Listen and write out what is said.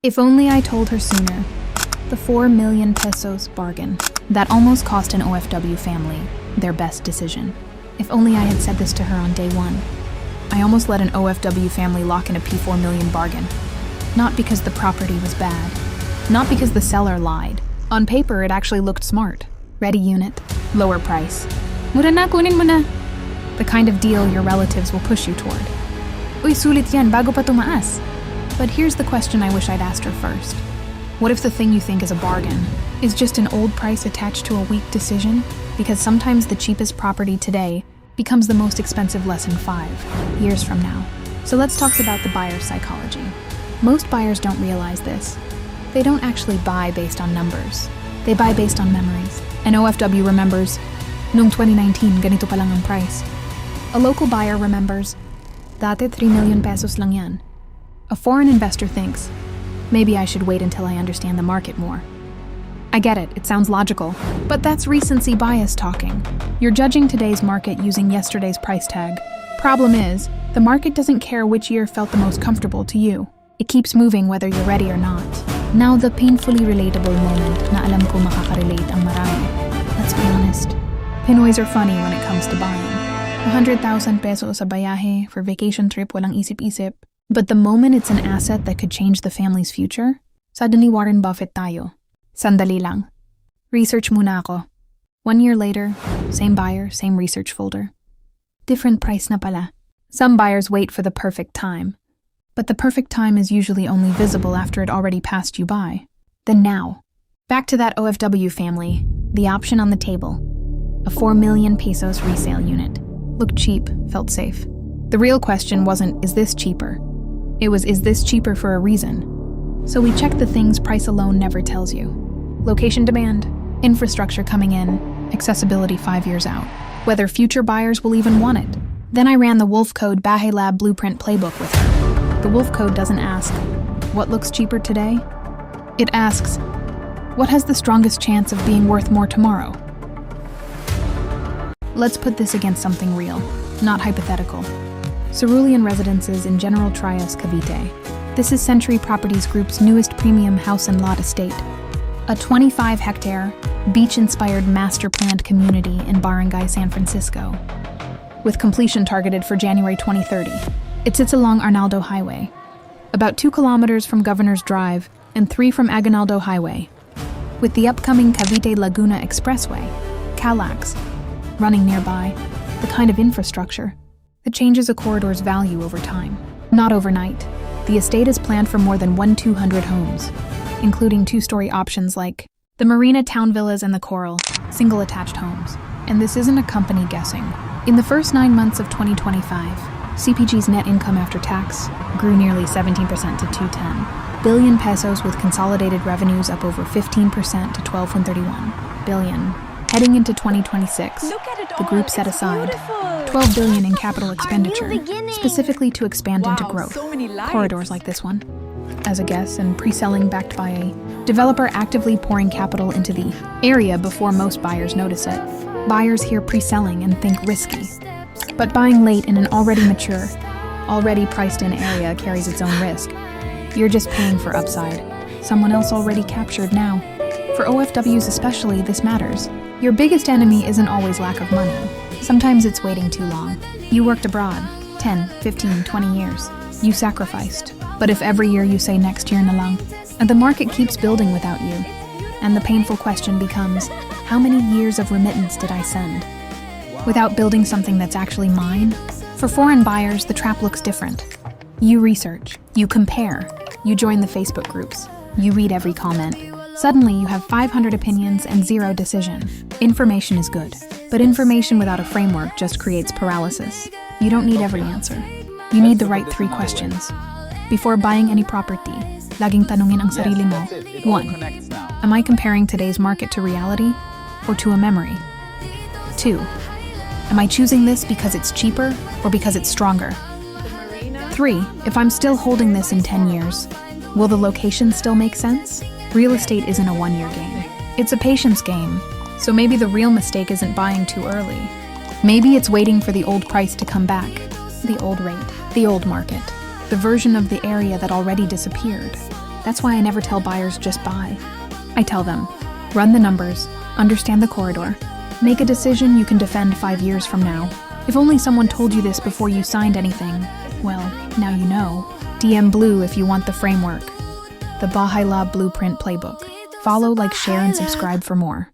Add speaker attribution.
Speaker 1: If only I told her sooner. The 4 million pesos bargain. That almost cost an OFW family their best decision. If only I had said this to her on day one. I almost let an OFW family lock in a P4 million bargain. Not because the property was bad. Not because the seller lied. On paper, it actually looked smart. Ready unit, lower price. Mura na, kunin mo na. The kind of deal your relatives will push you toward. Uy, sulit yan, bago pa tumaas. But here's the question I wish I'd asked her first. What if the thing you think is a bargain is just an old price attached to a weak decision? Because sometimes the cheapest property today becomes the most expensive less in 5 years from now. So let's talk about the buyer's psychology. Most buyers don't realize this. They don't actually buy based on numbers. They buy based on memories. An OFW remembers, noong 2019, ganito pa lang ang price. A local buyer remembers, dati 3 million pesos lang yan. A foreign investor thinks, maybe I should wait until I understand the market more. I get it, it sounds logical, but that's recency bias talking. You're judging today's market using yesterday's price tag. Problem is, the market doesn't care which year felt the most comfortable to you. It keeps moving whether you're ready or not. Now the painfully relatable moment na alam ko makaka-relate ang marami. Let's be honest. Pinoys are funny when it comes to buying. 100,000 pesos sa bayahe for vacation trip walang isip-isip. But the moment it's an asset that could change the family's future, suddenly Warren Buffett tayo. Sandali lang. Research muna ako. 1 year later, same buyer, same research folder. Different price na pala. Some buyers wait for the perfect time. But the perfect time is usually only visible after it already passed you by. Then now. Back to that OFW family, the option on the table. A 4 million pesos resale unit. Looked cheap, felt safe. The real question wasn't, is this cheaper? It was, is this cheaper for a reason? So we checked the things price alone never tells you. Location demand, infrastructure coming in, accessibility 5 years out, whether future buyers will even want it. Then I ran the Wolf Code Bahaylab blueprint playbook with her. The Wolf Code doesn't ask, what looks cheaper today? It asks, what has the strongest chance of being worth more tomorrow? Let's put this against something real, not hypothetical. Cerulean Residences in General Trias, Cavite. This is Century Properties Group's newest premium house and lot estate. A 25-hectare, beach-inspired master-planned community in Barangay San Francisco, with completion targeted for January 2030. It sits along Arnaldo Highway, about 2 kilometers from Governor's Drive and 3 from Aguinaldo Highway, with the upcoming Cavite-Laguna Expressway, CALAX, running nearby, the kind of infrastructure that changes a corridor's value over time. Not overnight. The estate is planned for more than 1,200 homes, including 2-story options like the Marina Town Villas and the Coral, single attached homes. And this isn't a company guessing. In the first 9 months of 2025, CPG's net income after tax grew nearly 17% to 210 billion pesos, with consolidated revenues up over 15% to 12.31 billion. Heading into 2026, the group set aside 12 billion in capital expenditure, specifically to expand into growth corridors like this one. As a guess, and pre-selling backed by a developer actively pouring capital into the area before most buyers notice it. Buyers hear pre-selling and think risky. But buying late in an already mature, already priced-in area carries its own risk. You're just paying for upside. Someone else already captured now. For OFWs especially, this matters. Your biggest enemy isn't always lack of money. Sometimes it's waiting too long. You worked abroad, 10, 15, 20 years. You sacrificed. But if every year you say next year na lang, and the market keeps building without you, and the painful question becomes, how many years of remittance did I send? Without building something that's actually mine? For foreign buyers, the trap looks different. You research, you compare, you join the Facebook groups, you read every comment. Suddenly, you have 500 opinions and 0 decision. Information is good, but information without a framework just creates paralysis. You don't need every answer. You need the right 3 questions. Before buying any property, laging tanungin ang sarili mo. 1. Am I comparing today's market to reality or to a memory? 2. Am I choosing this because it's cheaper or because it's stronger? 3. If I'm still holding this in 10 years, will the location still make sense? Real estate isn't a 1-year game. It's a patience game. So maybe the real mistake isn't buying too early. Maybe it's waiting for the old price to come back. The old rate, the old market, the version of the area that already disappeared. That's why I never tell buyers just buy. I tell them, run the numbers, understand the corridor, make a decision you can defend 5 years from now. If only someone told you this before you signed anything. Well, now you know. DM Blue if you want the framework. The Bahaylab Blueprint Playbook. Follow, like, share, and subscribe for more.